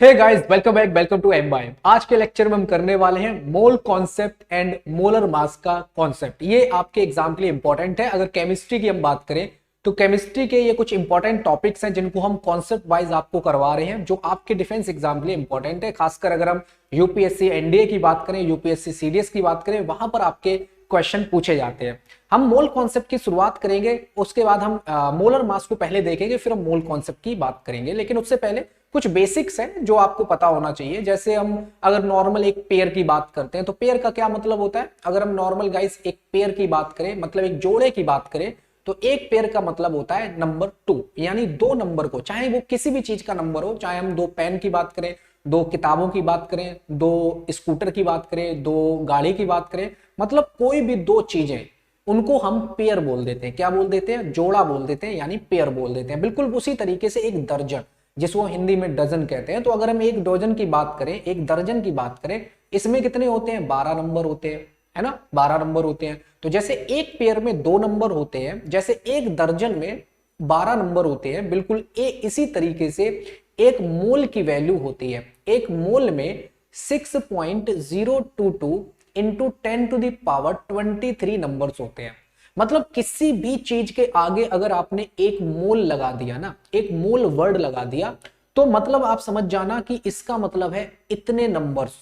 Hey guys, welcome back, welcome to Embibe. आज के lecture में हम करने वाले हैं mole concept and molar mass का कॉन्सेप्ट। ये आपके एग्जाम के लिए इंपॉर्टेंट है। अगर केमिस्ट्री की हम बात करें तो केमिस्ट्री के ये कुछ इंपॉर्टेंट टॉपिक्स हैं जिनको हम कॉन्सेप्ट वाइज आपको करवा रहे हैं, जो आपके डिफेंस एग्जाम के लिए इंपॉर्टेंट है। खासकर अगर हम यूपीएससी एनडीए की बात करें, यूपीएससी सीडीएस की बात करें, वहां पर आपके क्वेश्चन पूछे जाते हैं। हम मोल कॉन्सेप्ट की शुरुआत करेंगे, उसके बाद हम मोलर मास को पहले देखेंगे, फिर हम मोल कॉन्सेप्ट की बात करेंगे। लेकिन उससे पहले कुछ बेसिक्स हैं जो आपको पता होना चाहिए। जैसे हम अगर नॉर्मल एक पेयर की बात करते हैं तो पेयर का क्या मतलब होता है। अगर हम नॉर्मल गाइस एक पेयर की बात करें, मतलब एक जोड़े की बात करें, तो एक पेयर का मतलब होता है नंबर 2, यानी दो नंबर को, चाहे वो किसी भी चीज का नंबर हो, चाहे हम दो पेन की बात करें, दो किताबों की बात करें, दो स्कूटर की बात करें, दो गाड़ी की बात करें, मतलब कोई भी दो चीजें, उनको हम पेयर बोल देते हैं। क्या बोल देते हैं? जोड़ा बोल देते हैं, यानी पेयर बोल देते हैं। बिल्कुल उसी तरीके से एक दर्जन, जिसको हिंदी में डजन कहते हैं। तो अगर हम एक डजन की बात करें, एक दर्जन की बात करें, इसमें कितने होते हैं? 12 नंबर होते हैं, है ना, 12 नंबर होते हैं। तो जैसे एक पेयर में दो नंबर होते हैं, जैसे एक दर्जन में 12 नंबर होते हैं, बिल्कुल इसी तरीके से एक मोल की वैल्यू होती है। एक मोल में 6.022 इंटू 10⁻23 नंबर्स होते हैं। मतलब किसी भी चीज के आगे अगर आपने एक मोल लगा दिया ना, एक मोल वर्ड लगा दिया, तो मतलब आप समझ जाना कि इसका मतलब है इतने नंबर्स।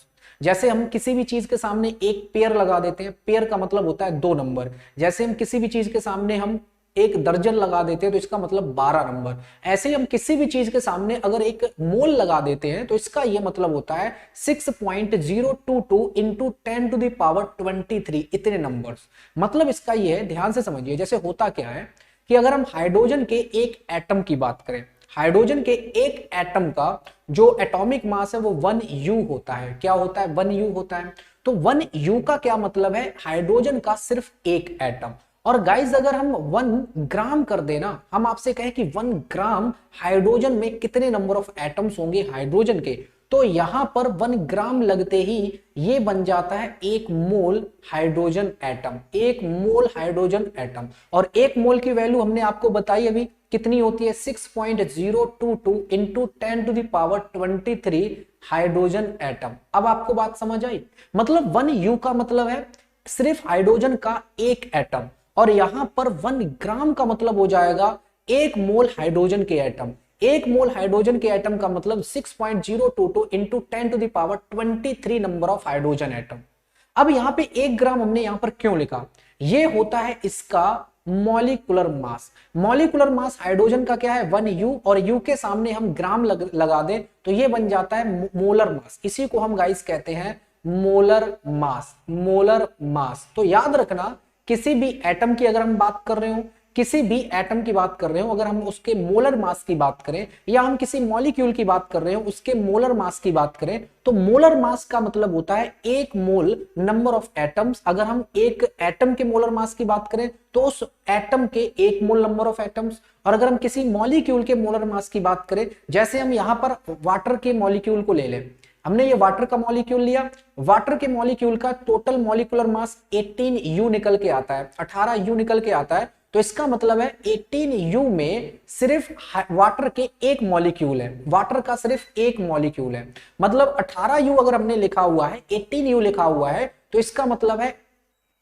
जैसे हम किसी भी चीज के सामने एक पेयर लगा देते हैं, पेयर का मतलब होता है दो नंबर। जैसे हम किसी भी चीज के सामने हम एक दर्जन लगा देते हैं तो इसका मतलब 12 नंबर। ऐसे ही हम किसी भी चीज के सामने अगर एक मोल लगा देते हैं तो इसका यह मतलब होता है 6.022 इंटू 10⁻23, इतने नंबर्स। मतलब इसका यह है, ध्यान से समझिए। जैसे होता क्या है कि अगर हम हाइड्रोजन के एक एटम की बात करें, हाइड्रोजन के एक एटम का जो एटॉमिक मास है वो 1U होता है। क्या होता है? 1U होता है। तो 1U का क्या मतलब है? हाइड्रोजन का सिर्फ एक एटम। और गाइस अगर हम 1 ग्राम कर देना, हम आपसे कहें कि 1 ग्राम हाइड्रोजन में कितने नंबर ऑफ एटम्स होंगे हाइड्रोजन के, तो यहां पर 1 ग्राम लगते ही ये बन जाता है 1 मोल हाइड्रोजन एटम। 1 मोल हाइड्रोजन एटम। और 1 मोल की वैल्यू हमने आपको बताई अभी कितनी होती है? 6.022 इंटू 10⁻23 हाइड्रोजन एटम। अब आपको बात समझ आई? मतलब 1U का मतलब है सिर्फ हाइड्रोजन का एक एटम, और यहां पर 1 ग्राम का मतलब हो जाएगा 1 मोल हाइड्रोजन के एटम। 1 मोल हाइड्रोजन के एटम का मतलब 6.022 into 10⁻23 number of hydrogen atom. अब यहां पे 1 ग्राम हमने यहां पर क्यों लिखा? ये होता है इसका molecular mass. Molecular mass hydrogen का क्या है? 1U, और U के सामने हम ग्राम लगा दें तो ये बन जाता है मोलर मास। इसी को हम गाइस कहते हैं मोलर मास। Molar mass. तो याद रखना, किसी भी एटम की अगर हम बात कर रहे हो, किसी भी एटम की बात कर रहे हो, अगर हम उसके मोलर मास की बात करें, या हम किसी मॉलिक्यूल की बात कर रहे हो उसके मोलर मास की बात करें, तो मोलर मास का मतलब होता है 1 मोल नंबर ऑफ एटम्स। अगर हम एक एटम के मोलर मास की बात करें तो उस एटम के 1 मोल नंबर ऑफ एटम्स। और अगर हम किसी मॉलिक्यूल के मोलर मास की बात करें, जैसे हम यहां पर वाटर के मॉलिक्यूल को ले लें, हमने ये वाटर का मॉलिक्यूल लिया, वाटर के मॉलिक्यूल का टोटल मॉलिक्यूलर मास 18U निकल के आता है, 18U निकल के आता है। तो इसका मतलब है 18U में सिर्फ वाटर के एक मॉलिक्यूल है, वाटर का सिर्फ एक मॉलिक्यूल है। मतलब 18U अगर हमने लिखा हुआ है, 18U लिखा हुआ है, तो इसका मतलब है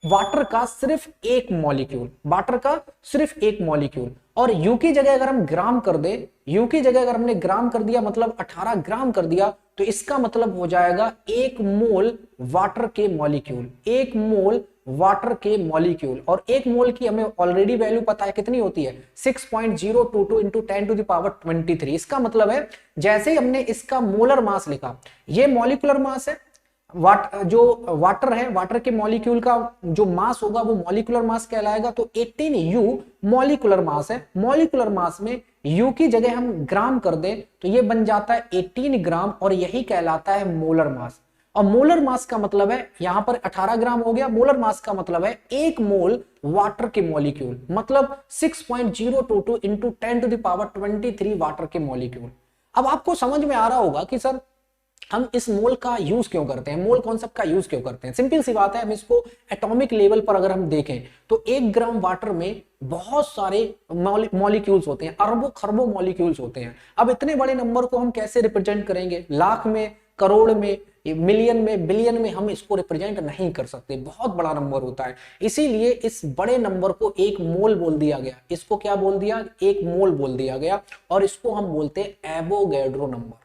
वाटर का सिर्फ एक मॉलिक्यूल, वाटर का सिर्फ एक मॉलिक्यूल। और यू की जगह अगर हम ग्राम कर दे, यू की जगह अगर हमने ग्राम कर दिया, मतलब 18 ग्राम कर दिया, तो इसका मतलब हो जाएगा 1 मोल वाटर के मॉलिक्यूल। 1 मोल वाटर के मॉलिक्यूल। और 1 मोल की हमें ऑलरेडी वैल्यू पता है कितनी होती है? 6.022 इंटू 10⁻23। इसका मतलब है जैसे ही हमने इसका मोलर मास लिखा, ये मॉलिक्यूलर मास है, जो वाटर है, वाटर के मॉलिक्यूल का जो मास होगा वो मॉलिक्यूलर मास कहलाएगा। तो 18U मॉलिक्यूलर मास है। मॉलिक्यूलर मास में U की जगह हम ग्राम कर दें तो ये बन जाता है 18 ग्राम, और यही कहलाता है मोलर मास। और मोलर मास का मतलब है यहां पर 18 ग्राम हो गया। मोलर मास का मतलब है 1 मोल वाटर के मॉलिक्यूल, मतलब 6.022 इंटू 10⁻23 वाटर के मॉलिक्यूल। अब आपको समझ में आ रहा होगा कि सर हम इस मोल का यूज क्यों करते हैं, मोल कॉन्सेप्ट का यूज क्यों करते हैं? सिंपल सी बात है, हम इसको एटॉमिक लेवल पर अगर हम देखें तो 1 ग्राम वाटर में बहुत सारे मॉलिक्यूल्स होते हैं, अरबों खरबों मॉलिक्यूल्स होते हैं। अब इतने बड़े नंबर को हम कैसे रिप्रेजेंट करेंगे? लाख में, करोड़ में, मिलियन में, बिलियन में हम इसको रिप्रेजेंट नहीं कर सकते, बहुत बड़ा नंबर होता है। इसीलिए इस बड़े नंबर को एक मोल बोल दिया गया। इसको क्या बोल दिया? एक मोल बोल दिया गया, और इसको हम बोलते हैं एवोगैड्रो नंबर।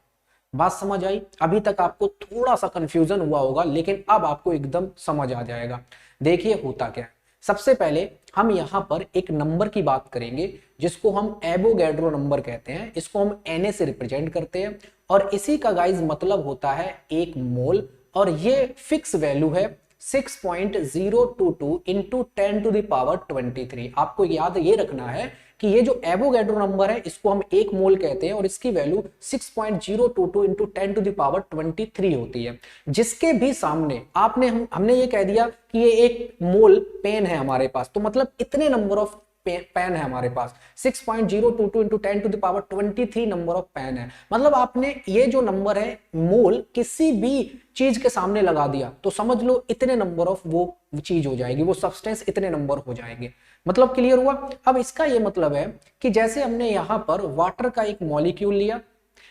बात समझ आई? अभी तक आपको थोड़ा सा कंफ्यूजन हुआ होगा, लेकिन अब आपको एकदम समझ आ जाएगा। देखिए होता क्या है। सबसे पहले हम यहां पर एक नंबर की बात करेंगे जिसको हम एवोगैड्रो नंबर कहते हैं। इसको हम Na से रिप्रेजेंट करते हैं, और इसी का गाइज मतलब होता है 1 मोल, और ये फिक्स वैल्यू है 6.022 इंटू 10⁻23। आपको याद ये रखना है कि ये जो एवोगैड्रो नंबर है इसको हम 1 मोल कहते हैं, और इसकी वैल्यू 6.022 इंटू 10⁻23 होती है। जिसके भी सामने हमने ये कह दिया कि ये 1 मोल पेन है हमारे पास, तो मतलब इतने नंबर ऑफ पेन है हमारे पास, 6.022 इंटू 10⁻23 नंबर ऑफ पेन है। मतलब आपने ये जो नंबर है मोल किसी भी चीज के सामने लगा दिया तो समझ लो इतने नंबर ऑफ वो चीज हो जाएगी, वो सब्सटेंस इतने नंबर हो जाएंगे। मतलब क्लियर हुआ? अब इसका ये मतलब है कि जैसे हमने यहां पर वाटर का एक मॉलिक्यूल लिया।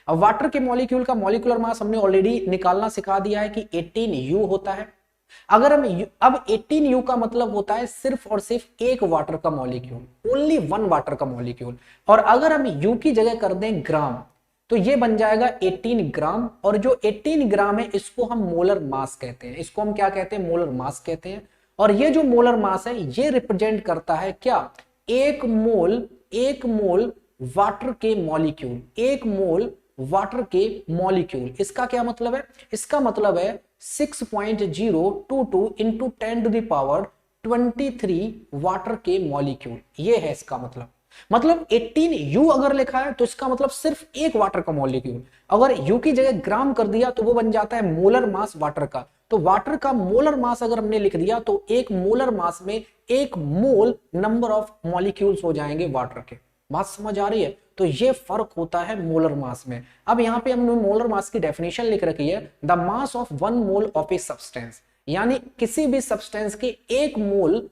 अब वाटर के मॉलिक्यूल का मॉलिक्यूलर मास हमने ऑलरेडी निकालना सिखा दिया है कि 18U होता है। अगर हम अब 18U का मतलब होता है सिर्फ और सिर्फ एक वाटर का मॉलिक्यूल, ओनली 1 वाटर का मॉलिक्यूल। और अगर हम U की जगह कर दें ग्राम, तो ये बन जाएगा 18 ग्राम, और जो 18 ग्राम है इसको हम मोलर मास कहते हैं। इसको हम क्या कहते हैं? मोलर मास कहते हैं। और ये जो मोलर मास है ये रिप्रेजेंट करता है क्या? 1 मोल वाटर के मॉलिक्यूल, 1 मोल वाटर के मॉलिक्यूल। इसका क्या मतलब है? इसका मतलब है 6.022 इंटू 10⁻23 वाटर के मॉलिक्यूल। ये है इसका मतलब 18U अगर लिखा है तो इसका मतलब सिर्फ एक वाटर का मॉलिक्यूल। अगर U की जगह ग्राम कर दिया तो वो बन जाता है मोलर मास वाटर का। तो वाटर का मोलर मास अगर हमने लिख दिया तो एक मोलर मास में 1 मोल नंबर ऑफ मॉलिक्यूल्स हो जाएंगे वाटर के। बात समझ आ रही है? तो ये फर्क होता है मोलर मास में। अब यहाँ पे हमने मोलर मास की डेफिनेशन लिख रखी है, the mass of 1 mole of a substance, यानी किसी भी सब्सटेंस के 1 मोल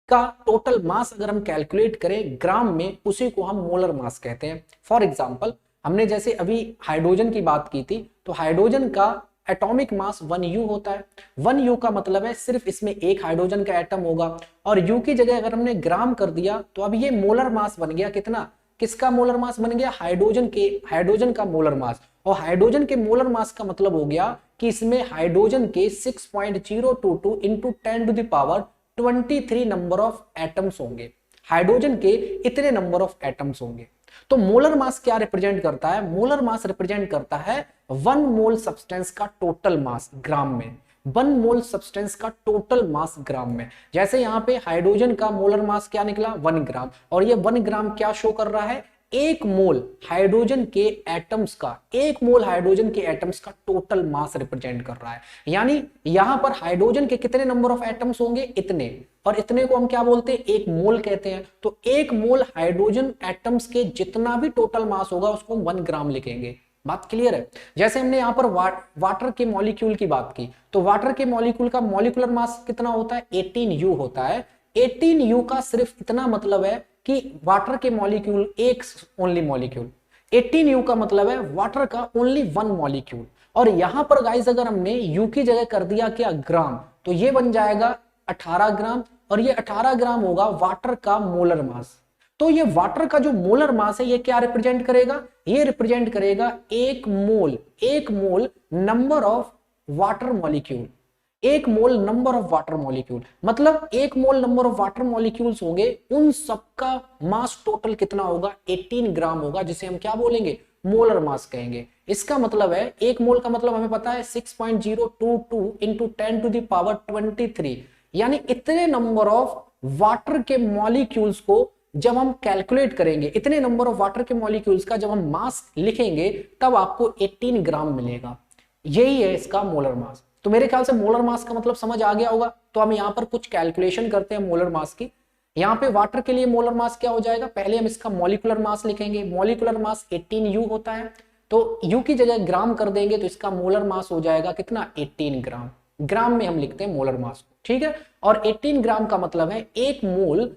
का टोटल मास अगर हम कैलकुलेट करें ग्राम में, उसी को हम मोलर मास कहते हैं। फॉर एग्जांपल हमने जैसे अभी हाइड्रोजन की बात की थी, तो हाइड्रोजन का एटॉमिक मास 1U होता है। 1U का मतलब है सिर्फ इसमें एक हाइड्रोजन का एटम होगा, और U की जगह अगर हमने ग्राम कर दिया तो अब ये मोलर मास बन गया। कितना? किसका मोलर मास बन गया? हाइड्रोजन का मोलर मास। और हाइड्रोजन के मोलर मास का मतलब हो गया कि इसमें हाइड्रोजन के 6.022 इंटू 10⁻23 नंबर ऑफ एटम्स होंगे। हाइड्रोजन के इतने नंबर ऑफ एटम्स होंगे। तो मोलर मास क्या रिप्रेजेंट करता है? मोलर मास रिप्रेजेंट करता है 1 मोल सब्सटेंस का टोटल मास ग्राम में। 1 मोल सब्सटेंस का टोटल मास ग्राम में। जैसे यहाँ पे हाइड्रोजन का मोलर मास क्या निकला? 1 ग्राम। और ये 1 ग्राम क्या शो कर रहा है? 1 मोल हाइड्रोजन के एटम्स का, 1 मोल हाइड्रोजन के एटम्स का टोटल मास रिप्रेजेंट कर रहा है। यानी यहां पर हाइड्रोजन के कितने नंबर ऑफ एटम्स होंगे? इतने। और इतने को हम क्या बोलते हैं? 1 मोल कहते हैं। तो 1 मोल हाइड्रोजन एटम्स के जितना भी टोटल मास होगा उसको हम 1 ग्राम लिखेंगे। बात क्लियर है? जैसे हमने यहाँ पर वाटर के मॉलिक्यूल की बात की, तो वाटर के मॉलिक्यूल का मॉलिक्यूलर मास कितना होता है? 18U होता है। 18U का सिर्फ इतना मतलब है कि वाटर के मॉलिक्यूल एक ओनली मॉलिक्यूल। 18U का मतलब है वाटर का ओनली 1 मॉलिक्यूल। और यहां पर गाइस अगर हमने U की जगह कर दिया क्या? ग्राम, तो ये बन जाएगा 18 ग्राम, और ये 18 ग्राम होगा वाटर का मोलर मास। तो ये वाटर का जो मोलर मास है ये क्या रिप्रेजेंट करेगा? ये रिप्रेजेंट करेगा 1 mole number of water molecule. 1 mole number of water molecule, मतलब 1 mole number of water molecules होंगे, उन सबका मास टोटल कितना होगा? 18 ग्राम होगा, जिसे हम क्या बोलेंगे? मोलर मास कहेंगे। इसका मतलब है 1 मोल का मतलब हमें पता है 6.022 इंटू 10⁻23, यानी इतने नंबर ऑफ वाटर के मॉलिक्यूल्स को जब हम कैलकुलेट करेंगे, इतने नंबर ऑफ वाटर के मॉलिक्यूल्स का जब हम मास लिखेंगे तब आपको 18 ग्राम मिलेगा। यही है इसका मोलर मास। तो मेरे ख्याल से मोलर मास का मतलब समझ आ गया होगा। तो हम यहाँ पर कुछ कैलकुलेशन करते हैं मोलर मास की। यहाँ पे वाटर के लिए मोलर मास क्या हो जाएगा? पहले हम इसका मॉलिक्यूलर मास लिखेंगे। मॉलिक्यूलर मास 18U होता है। तो यू की जगह ग्राम कर देंगे तो इसका मोलर मास हो जाएगा कितना 18 ग्राम। ग्राम में हम लिखते हैं मोलर मास को, ठीक है। और 18 ग्राम का मतलब है 1 मोल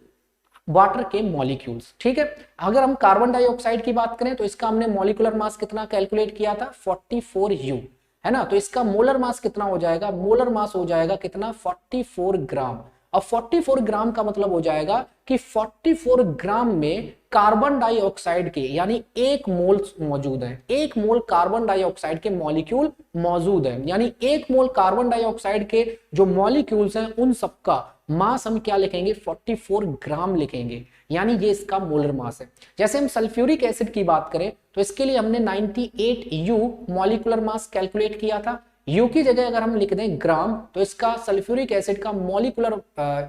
वाटर के मॉलिक्यूल्स, ठीक है। अगर हम कार्बन डाइऑक्साइड की बात करें तो इसका हमने मॉलिक्यूलर मास कितना कैलकुलेट किया था 44U, है ना। तो इसका मोलर मास कितना हो जाएगा, मोलर मास हो जाएगा कितना 44 ग्राम। अब 44 ग्राम का मतलब हो जाएगा कि 44 ग्राम में कार्बन डाइऑक्साइड के यानी 1 मोल मौजूद है, 1 मोल कार्बन डाइऑक्साइड के मॉलिक्यूल मौजूद है, यानी 1 मोल कार्बन डाइऑक्साइड के जो मॉलिक्यूल्स हैं उन सबका मास हम क्या लिखेंगे 44 ग्राम लिखेंगे, यानी ये इसका मोलर मास है। जैसे हम सल्फ्यूरिक एसिड की बात करें तो इसके लिए हमने 98U मॉलिक्यूलर मास कैलकुलेट किया था। यू की जगह अगर हम लिख दें ग्राम तो इसका सल्फ्यूरिक एसिड का मॉलिक्यूलर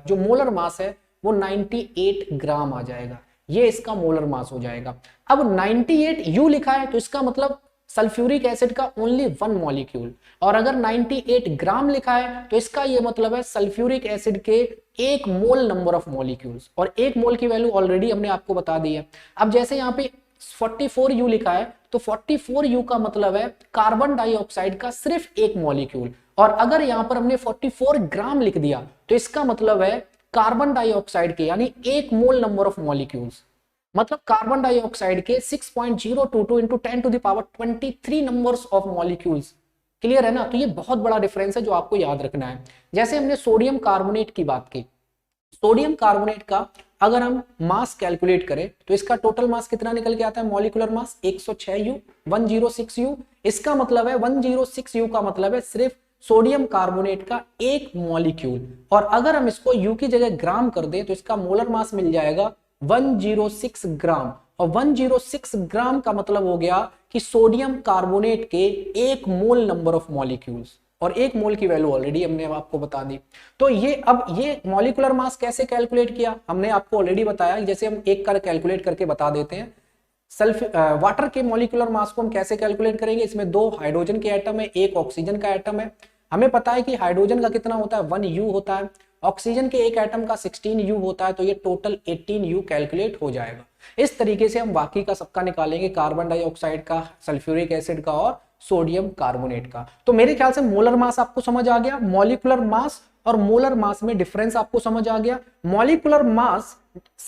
जो मोलर मास है वो 98 ग्राम आ जाएगा, ये इसका मोलर मास हो जाएगा। अब 98U लिखा है तो इसका मतलब सल्फ्यूरिक एसिड का ओनली 1 मॉलिक्यूल, और अगर 98 ग्राम लिखा है तो इसका ये मतलब है सल्फ्यूरिक एसिड के 1 मोल नंबर ऑफ मॉलिक्यूल्स, और 1 मोल की वैल्यू ऑलरेडी हमने आपको बता दी है। अब जैसे यहाँ पे 44U लिखा है तो 44U का मतलब है कार्बन डाइऑक्साइड का सिर्फ 1 मॉलिक्यूल, और अगर यहां पर हमने 44 ग्राम लिख दिया तो इसका मतलब है कार्बन डाइऑक्साइड के यानी 1 मोल नंबर ऑफ मॉलिक्यूल्स, मतलब कार्बन डाइऑक्साइड के 6.022 into 10 to the power 23 numbers of molecules. Clear है ना। तो ये बहुत बड़ा डिफरेंस है जो आपको याद रखना है। जैसे हमने सोडियम कार्बोनेट की बात की, सोडियम कार्बोनेट का अगर हम मास कैलकुलेट करें तो इसका टोटल मास कितना निकल के आता है, मॉलिक्यूलर मास 106U 106U। इसका मतलब है 106U का मतलब है सिर्फ सोडियम कार्बोनेट का 1 मॉलिक्यूल, और अगर हम इसको U की जगह ग्राम कर दें तो इसका मोलर मास मिल जाएगा 106 ग्राम, और 106 ग्राम का मतलब हो गया कि सोडियम कार्बोनेट के 1 मोल नंबर ऑफ मॉलिक्यूल्स, और 1 मोल की वैल्यू ऑलरेडी हमने आपको बता दी। तो ये अब ये मॉलिक्यूलर मास कैसे कैलकुलेट किया हमने आपको ऑलरेडी बताया, जैसे हम एक कर कैलकुलेट करके बता देते हैं। वाटर के मॉलिक्यूलर मास को हम कैसे कैलकुलेट करेंगे, इसमें 2 हाइड्रोजन के एटम है, 1 ऑक्सीजन का एटम है। हमें पता है कि हाइड्रोजन का कितना होता है 1U होता है, ऑक्सीजन के एक एटम का 16U होता है, तो ये टोटल 18U कैलकुलेट हो जाएगा। इस तरीके से हम बाकी का सबका निकालेंगे, कार्बन डाइऑक्साइड का, सल्फ्यूरिक एसिड का और सोडियम कार्बोनेट का। तो मेरे ख्याल से मोलर मास आपको समझ आ गया, मॉलिक्यूलर मास और मोलर मास में डिफरेंस आपको समझ आ गया। मॉलिक्यूलर मास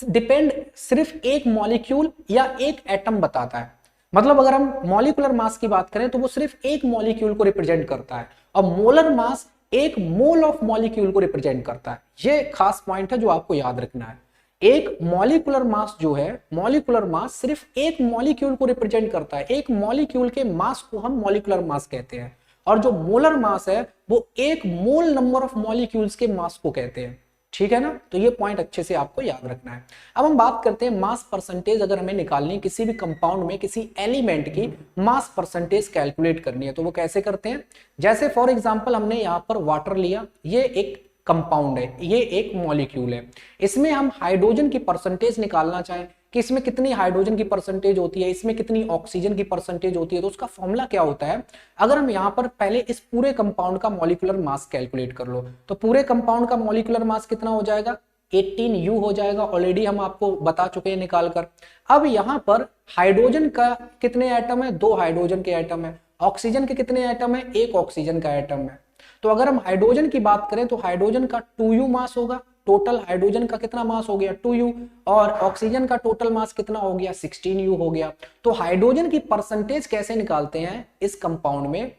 डिपेंड सिर्फ एक मॉलिक्यूल या एक एटम बताता है, मतलब अगर हम मॉलिक्यूलर मास की बात करें तो वो सिर्फ एक मॉलिक्यूल को रिप्रेजेंट करता है, और molar mass 1 mole of molecule को रिप्रेजेंट करता है। ये खास पॉइंट है जो आपको याद रखना है। एक मॉलिक्यूलर मास जो है, मॉलिक्यूलर मास सिर्फ एक मॉलिक्यूल को रिप्रेजेंट करता है, एक मॉलिक्यूल के मास को हम मॉलिक्यूलर मास कहते हैं, और जो मोलर मास है वो 1 मोल नंबर ऑफ मॉलिक्यूल्स के मास को कहते हैं। ठीक है ना। तो ये पॉइंट अच्छे से आपको याद रखना है। अब हम बात करते हैं मास परसेंटेज, अगर हमें निकालनी है किसी भी कंपाउंड में किसी एलिमेंट की मास परसेंटेज कैलकुलेट करनी है तो वो कैसे करते हैं। जैसे फॉर एग्जांपल हमने यहाँ पर वाटर लिया, ये एक कंपाउंड है, ये एक मॉलिक्यूल है, इसमें हम हाइड्रोजन की परसेंटेज निकालना चाहें कि इसमें कितनी हाइड्रोजन की परसेंटेज होती है, इसमें कितनी ऑक्सीजन की परसेंटेज होती है, तो उसका फॉर्मूला क्या होता है। अगर हम यहाँ पर पहले इस पूरे कंपाउंड का मॉलिक्यूलर मास कैलकुलेट कर लो तो पूरे कंपाउंड का मॉलिक्यूलर मास कितना हो जाएगा 18U हो जाएगा, ऑलरेडी हम आपको बता चुके हैं निकाल कर। अब यहाँ पर हाइड्रोजन का कितने एटम है, 2 हाइड्रोजन के एटम है, ऑक्सीजन के कितने एटम है, 1 ऑक्सीजन का एटम है। तो अगर हम हाइड्रोजन की बात करें तो हाइड्रोजन का 2U मास होगा, टोटल हाइड्रोजन का कितना मास हो गया 2U, और ऑक्सीजन का टोटल मास कितना हो गया 16U हो गया। तो हाइड्रोजन की परसेंटेज कैसे निकालते हैं इस कंपाउंड में,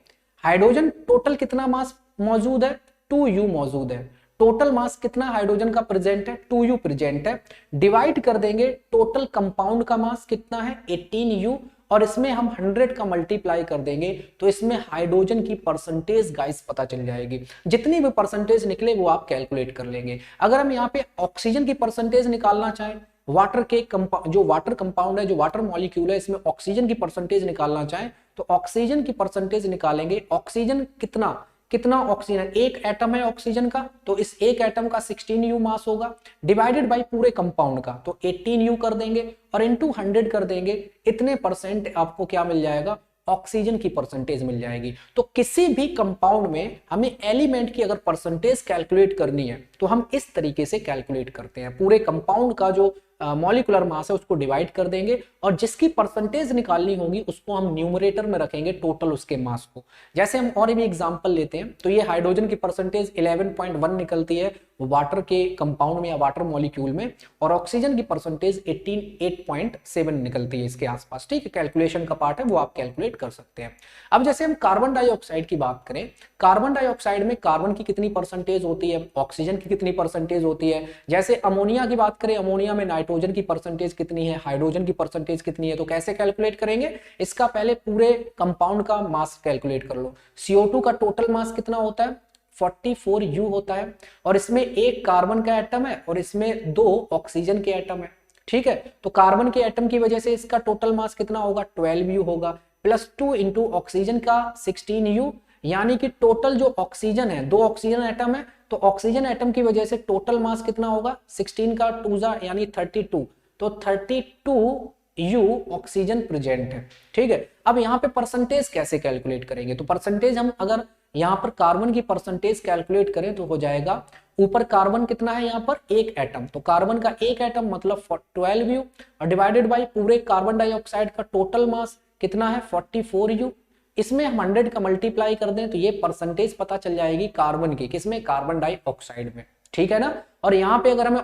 हाइड्रोजन टोटल कितना मास मौजूद है 2U मौजूद है, टोटल मास कितना हाइड्रोजन का प्रेजेंट है 2U प्रेजेंट है, डिवाइड कर देंगे टोटल कंपाउंड का मास कितना है 18U, और इसमें हम 100 का मल्टीप्लाई कर देंगे तो इसमें हाइड्रोजन की परसेंटेज गाइस पता चल जाएगी। जितनी भी परसेंटेज निकले वो आप कैलकुलेट कर लेंगे। अगर हम यहाँ पे ऑक्सीजन की परसेंटेज निकालना चाहें, वाटर के जो वाटर कंपाउंड है, जो वाटर मॉलिक्यूल है, इसमें ऑक्सीजन की परसेंटेज निकालना चाहें तो ऑक्सीजन की परसेंटेज निकालेंगे। ऑक्सीजन कितना कितना ऑक्सीजन, एक एटम है ऑक्सीजन का, तो इस एक एटम का 16U मास होगा, डिवाइडेड बाय पूरे कंपाउंड का तो 18U कर देंगे और इनटू 100 कर देंगे, इतने परसेंट आपको क्या मिल जाएगा ऑक्सीजन की परसेंटेज मिल जाएगी। तो किसी भी कंपाउंड में हमें एलिमेंट की अगर परसेंटेज कैलकुलेट करनी है तो हम इस तरीके से कैलकुलेट करते हैं। पूरे कंपाउंड का जो मॉलिक्यूलर मास है उसको डिवाइड कर देंगे और जिसकी परसेंटेज निकालनी होगी उसको हम न्यूमरेटर में रखेंगे टोटल उसके मास को। जैसे हम और भी एग्जांपल लेते हैं तो ये हाइड्रोजन की परसेंटेज 11.1 निकलती है वाटर के कंपाउंड में या वाटर मॉलिक्यूल में, और ऑक्सीजन की परसेंटेज 8.7 निकलती है इसके आसपास। ठीक है, कैलकुलेशन का पार्ट है वो आप कैलकुलेट कर सकते हैं। अब जैसे हम कार्बन डाइऑक्साइड की बात करें, कार्बन डाइऑक्साइड में कार्बन की कितनी परसेंटेज होती है, ऑक्सीजन की कितनी परसेंटेज होती है। जैसे अमोनिया की बात करें, अमोनिया में नाइट्रोजन की परसेंटेज कितनी है, हाइड्रोजन की परसेंटेज कितनी है, तो कैसे कैलकुलेट करेंगे, इसका पहले पूरे कंपाउंड का मास कैलकुलेट कर लो। CO2 का टोटल मास कितना होता है, 44U होता है, और इसमें एक कार्बन का एटम है और इसमें 2 ऑक्सीजन के एटम है। ठीक है, तो कार्बन के एटम की वजह से इसका टोटल मास कितना होगा, 12U होगा, प्लस 2 इंटू ऑक्सीजन का 16U, यानी कि टोटल जो ऑक्सीजन है, 2 ऑक्सीजन एटम है, तो ऑक्सीजन एटम की वजह से टोटल मास कितना होगा, 16 का 2 यानी 32, तो 32U ऑक्सीजन प्रेजेंट है। ठीक है, अब यहाँ पे परसेंटेज कैसे कैलकुलेट करेंगे, तो परसेंटेज हम अगर यहाँ पर कार्बन की परसेंटेज कैलकुलेट करें तो हो जाएगा, ऊपर कार्बन कितना है, यहाँ पर एक एटम, तो कार्बन का एक एटम मतलब 12U और डिवाइडेड बाय पूरे कार्बन डाइऑक्साइड का टोटल मास कितना है 44U। इसमें हम 100 का मल्टीप्लाई कर दें तो ये परसेंटेज पता चल जाएगी कार्बन की, किसमें, कार्बन डाइऑक्साइड में। ठीक है ना, और यहाँ पे अगर हमें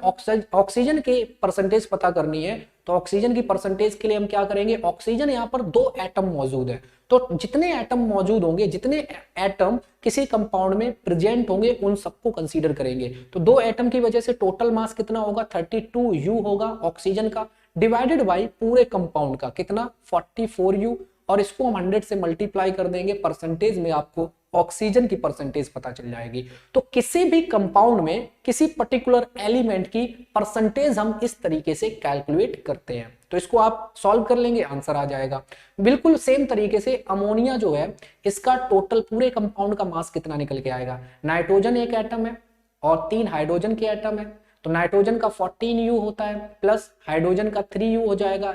ऑक्सीजन की परसेंटेज पता करनी है तो ऑक्सीजन की परसेंटेज के लिए हम क्या करेंगे, ऑक्सीजन यहाँ पर 2 एटम मौजूद है, तो जितने एटम मौजूद होंगे, जितने एटम किसी कंपाउंड में प्रेजेंट होंगे उन सबको कंसीडर करेंगे। तो 2 एटम की वजह से टोटल मास कितना होगा, 32U होगा ऑक्सीजन का, डिवाइडेड बाई पूरे कंपाउंड का कितना, 44U, और इसको हम 100 से मल्टीप्लाई कर देंगे, परसेंटेज में आपको ऑक्सीजन की परसेंटेज पता चल जाएगी। तो किसी भी कंपाउंड में किसी पर्टिकुलर एलिमेंट की परसेंटेज हम इस तरीके से कैलकुलेट करते हैं। तो इसको आप सॉल्व कर लेंगे, आंसर आ जाएगा। बिल्कुल सेम तरीके से अमोनिया जो है, इसका टोटल पूरे कंपाउंड का मास कितना निकल के आएगा, नाइट्रोजन एक एटम है और 3 हाइड्रोजन के एटम है, तो नाइट्रोजन का 14U होता है, प्लस हाइड्रोजन का 3U हो जाएगा,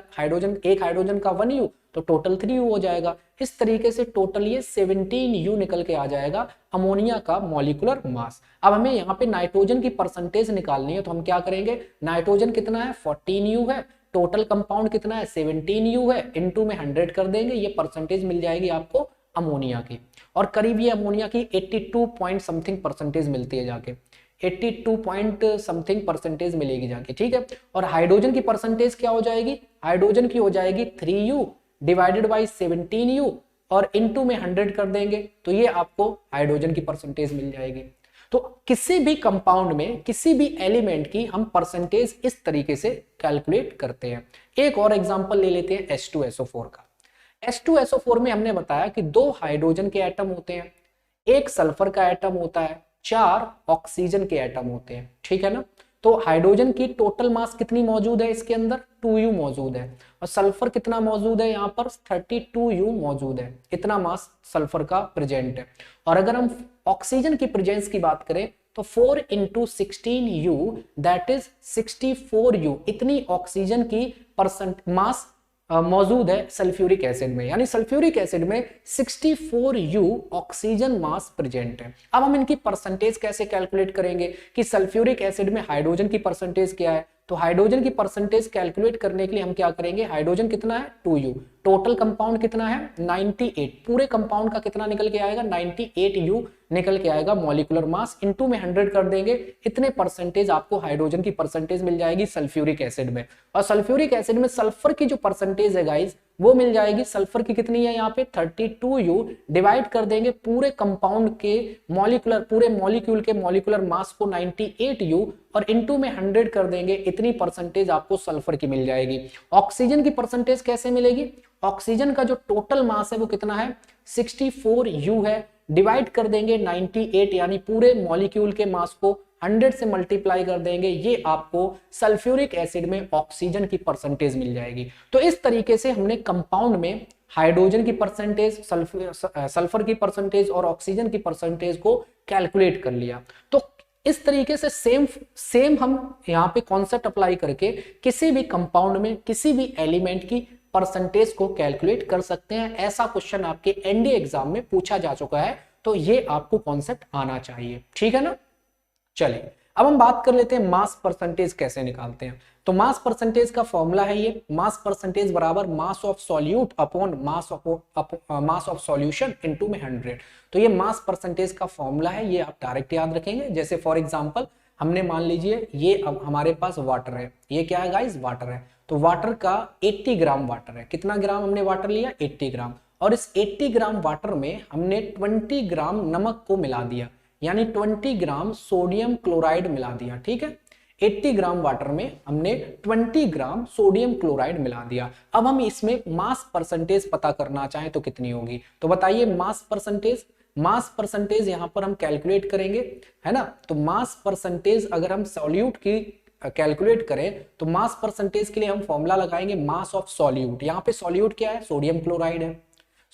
एक हाइड्रोजन का 1U, तो टोटल 3U हो जाएगा। इस तरीके से टोटल ये 17U निकल के आ जाएगा अमोनिया का मॉलिक्यूलर मास। अब हमें यहाँ पे नाइट्रोजन की परसेंटेज निकालनी है, तो हम क्या करेंगे, नाइट्रोजन कितना है 14U है, टोटल कंपाउंड कितना है 17U है, इनटू में 100 कर देंगे, ये परसेंटेज मिल जाएगी आपको अमोनिया की, और करीब ये अमोनिया की 82 पॉइंट समथिंग परसेंटेज मिलती है जाके, 82 पॉइंट समथिंग परसेंटेज मिलेगी जाके। ठीक है, और हाइड्रोजन की परसेंटेज क्या हो जाएगी, हाइड्रोजन की हो जाएगी 3U डिवाइडेड बाई 17U और इनटू में 100 कर देंगे, तो ये आपको हाइड्रोजन की परसेंटेज मिल जाएगी। तो किसी भी कंपाउंड में किसी भी एलिमेंट की हम परसेंटेज इस तरीके से कैलकुलेट करते हैं। एक और एग्जांपल ले लेते हैं H2SO4 का। H2SO4 में हमने बताया कि 2 हाइड्रोजन के एटम होते हैं, एक सल्फर का एटम होता है, 4 ऑक्सीजन के एटम होते हैं। ठीक है ना, तो हाइड्रोजन की टोटल मास कितनी मौजूद है इसके अंदर, 2U मौजूद है, और सल्फर कितना मौजूद है यहाँ पर 32U मौजूद है, इतना मास सल्फर का प्रेजेंट है। और अगर हम ऑक्सीजन की प्रेजेंस की बात करें तो 4 into 16U that is 64U, इतनी ऑक्सीजन की परसेंट मास मौजूद है सल्फ्यूरिक एसिड में, यानी सल्फ्यूरिक एसिड में 64U ऑक्सीजन मास प्रेजेंट है। अब हम इनकी परसेंटेज कैसे कैलकुलेट करेंगे कि सल्फ्यूरिक एसिड में हाइड्रोजन की परसेंटेज क्या है, तो हाइड्रोजन की परसेंटेज कैलकुलेट करने के लिए हम क्या करेंगे, हाइड्रोजन कितना है 2U, टोटल कंपाउंड कितना है 98, पूरे कंपाउंड का कितना निकल के आएगा 98U निकल के आएगा मॉलिक्यूलर मास, इनटू में 100 कर देंगे, इतने परसेंटेज आपको हाइड्रोजन की परसेंटेज मिल जाएगी सल्फ्यूरिक एसिड में। और सल्फ्यूरिक एसिड में सल्फर की जो परसेंटेज है गाइस वो मिल जाएगी, सल्फर की कितनी है यहाँ पे 32U, डिवाइड कर देंगे पूरे कंपाउंड के मॉलिक्यूलर, पूरे मॉलिक्यूल के मॉलिक्यूलर मास को 98U और इनटू में 100 कर देंगे, इतनी परसेंटेज आपको सल्फर की मिल जाएगी। ऑक्सीजन की परसेंटेज कैसे मिलेगी, ऑक्सीजन का जो टोटल मास है वो कितना है 64U है, डिवाइड कर देंगे 98 यानी पूरे मॉलिक्यूल के मास को 100 से मल्टीप्लाई कर देंगे, ये आपको सल्फ्यूरिक एसिड में ऑक्सीजन की परसेंटेज मिल जाएगी। तो इस तरीके से हमने कंपाउंड में हाइड्रोजन की परसेंटेज, सल्फर की परसेंटेज और ऑक्सीजन की परसेंटेज को कैलकुलेट कर लिया। तो इस तरीके से सेम हम यहाँ पे कॉन्सेप्ट अप्लाई करके किसी भी कंपाउंड में किसी भी एलिमेंट की परसेंटेज को कैलकुलेट कर सकते हैं। ऐसा क्वेश्चन आपके एनडीए एग्जाम में पूछा जा चुका है, तो ये आपको कॉन्सेप्ट आना चाहिए। ठीक है ना, चलिए अब हम बात कर लेते हैं मास परसेंटेज कैसे निकालते हैं। तो मास परसेंटेज का फॉर्मूला है ये, मास परसेंटेज बराबर mass of solute upon mass of solution into में 100। तो ये मास परसेंटेज का फॉर्मूला है, ये आप डायरेक्ट याद रखेंगे। जैसे फॉर एग्जांपल हमने मान लीजिए ये अब हमारे पास वाटर है, ये क्या है गाइस, वाटर है। तो वाटर का 80 ग्राम वाटर है, कितना ग्राम हमने वाटर लिया, 80 ग्राम। और इस 80 ग्राम वाटर में हमने 20 ग्राम नमक को मिला दिया, यानी 20 ग्राम सोडियम क्लोराइड मिला दिया। ठीक है, 80 ग्राम वाटर में हमने 20 ग्राम सोडियम क्लोराइड मिला दिया। अब हम इसमें मास परसेंटेज पता करना चाहें तो कितनी होगी, तो बताइए मास परसेंटेज। मास परसेंटेज यहां पर हम कैलकुलेट करेंगे, है ना। तो मास परसेंटेज अगर हम सॉल्यूट की कैलकुलेट करें तो मास परसेंटेज के लिए हम फॉर्मूला लगाएंगे मास ऑफ सॉल्यूट। यहाँ पे सॉल्यूट क्या है, सोडियम क्लोराइड है।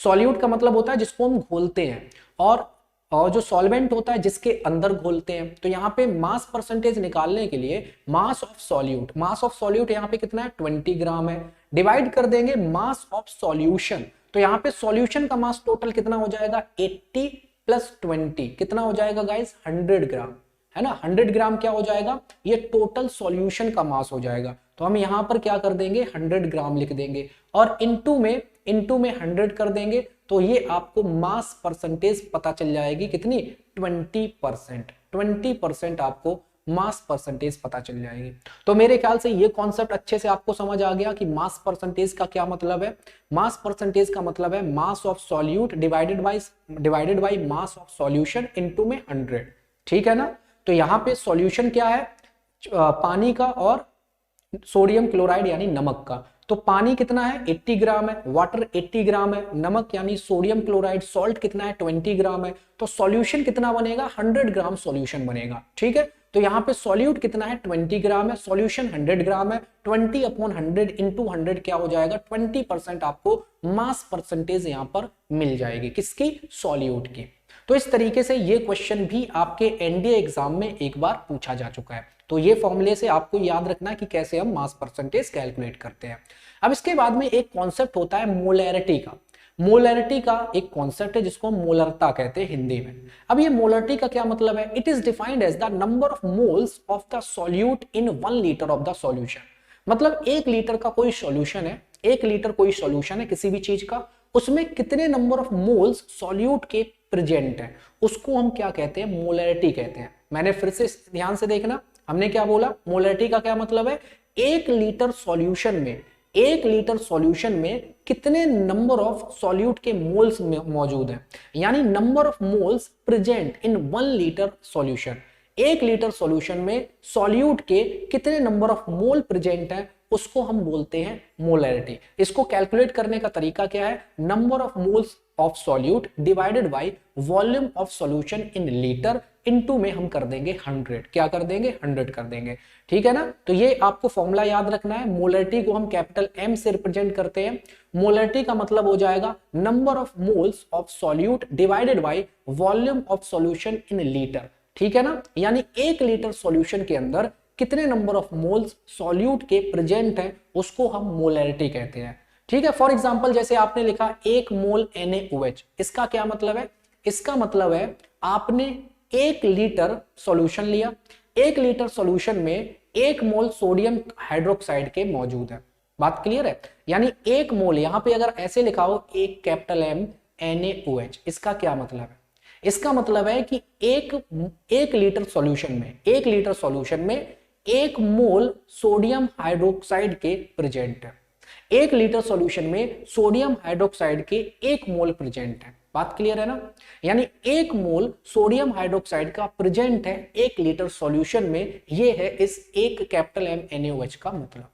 सॉल्यूट का मतलब होता है जिसको हम घोलते हैं, और जो सॉल्वेंट होता है जिसके अंदर घोलते हैं। तो यहाँ पे मास परसेंटेज निकालने के लिए मास ऑफ सॉल्यूट यहाँ पे कितना है, 20 ग्राम है। डिवाइड कर देंगे मास ऑफ सॉल्यूशन, तो यहाँ पे सॉल्यूशन का मास टोटल कितना हो जाएगा, 80 प्लस 20 कितना हो जाएगा गाइस, 100 ग्राम, है ना। 100 ग्राम क्या हो जाएगा, ये टोटल सॉल्यूशन का मास हो जाएगा। तो हम यहाँ पर क्या कर देंगे, 100 ग्राम लिख देंगे और इनटू में 100 कर देंगे। तो ये आपको मास परसेंटेज पता चल जाएगी कितनी, 20%। 20% आपको मास परसेंटेज पता चल जाएगी। तो मेरे ख्याल से ये कॉन्सेप्ट अच्छे से आपको समझ आ गया कि मास परसेंटेज का क्या मतलब है। मास परसेंटेज का मतलब है mass of solute divided by mass of solution into में 100। ठीक है ना। तो यहाँ पे सॉल्यूशन क्या है, पानी का और सोडियम क्लोराइड यानी नमक का। तो पानी कितना है, 80 ग्राम है, वाटर 80 ग्राम है, नमक यानी सोडियम क्लोराइड सॉल्ट कितना है, 20 ग्राम है। तो सॉल्यूशन कितना बनेगा, 100 ग्राम सॉल्यूशन बनेगा। ठीक है, तो यहाँ पे सॉल्यूट कितना है, 20 ग्राम है, सॉल्यूशन 100 ग्राम है। 20 अपॉन 100 इंटू 100 क्या हो जाएगा, 20% आपको मास परसेंटेज यहाँ पर मिल जाएगी, किसकी, सॉल्यूट की। तो इस तरीके से ये क्वेश्चन भी आपके एनडीए एग्जाम में एक बार पूछा जा चुका है। तो ये फॉर्मूले से आपको याद रखना है कि कैसे हम मास परसेंटेज कैलकुलेट करते हैं। अब इसके बाद में एक कॉन्सेप्ट होता है मोलैरिटी का। मोलैरिटी का एक कॉन्सेप्ट है जिसको हम मोलरता कहते हैं हिंदी में। अब ये मोलैरिटी का क्या मतलब है, it is defined as the number of moles of the solute in 1 litre of the solution. मतलब 1 लीटर का कोई सॉल्यूशन है, 1 लीटर कोई सॉल्यूशन है किसी भी चीज का, उसमें कितने नंबर ऑफ मोल्स सॉल्यूट के प्रेजेंट है, उसको हम क्या कहते हैं, मोलैरिटी कहते हैं। मैंने फिर से ध्यान से देखना, हमने क्या बोला, मोलैरिटी का क्या मतलब है, 1 लीटर सॉल्यूशन में, 1 लीटर सॉल्यूशन में कितने नंबर ऑफ सॉल्यूट के मोल्स मौजूद हैं, यानी number of moles present in 1 litre solution. 1 litre solution में सॉल्यूट के कितने नंबर ऑफ मोल प्रेजेंट है, उसको हम बोलते हैं मोलैरिटी। इसको कैलकुलेट करने का तरीका क्या है, number of moles of solute divided by volume of solution in litre into में हम कर देंगे 100। क्या कर देंगे, 100 कर देंगे। ठीक है ना। तो ये आपको फॉर्मूला याद रखना है। मोलैरिटी को हम कैपिटल एम से रिप्रेजेंट करते हैं। मोलैरिटी का मतलब हो जाएगा number of moles of solute divided by volume of solution in litre. ठीक है ना, यानी 1 लीटर सॉल्यूशन के अंदर कितने नंबर ऑफ मोल्स सॉल्यूट के प्रेजेंट है, उसको हम मोलैरिटी कहते हैं। ठीक है, फॉर एग्जांपल जैसे आपने लिखा 1 मोल NaOH, इसका क्या मतलब है, इसका मतलब है आपने 1 लीटर सॉल्यूशन लिया, 1 लीटर सॉल्यूशन में 1 मोल सोडियम हाइड्रोक्साइड के मौजूद है। बात क्लियर है, यानी 1 मोल, यहां पे अगर ऐसे लिखा हो 1 कैपिटल M NaOH, इसका क्या मतलब है, इसका मतलब है कि एक लीटर सॉल्यूशन में, 1 लीटर सॉल्यूशन में 1 मोल सोडियम हाइड्रोक्साइड के प्रेजेंट है। 1 लीटर सॉल्यूशन में सोडियम हाइड्रोक्साइड के 1 मोल प्रेजेंट है। बात क्लियर है ना, यानी 1 मोल सोडियम हाइड्रोक्साइड का प्रेजेंट है 1 लीटर सॉल्यूशन में, ये है इस 1 कैपिटल M NaOH का मतलब।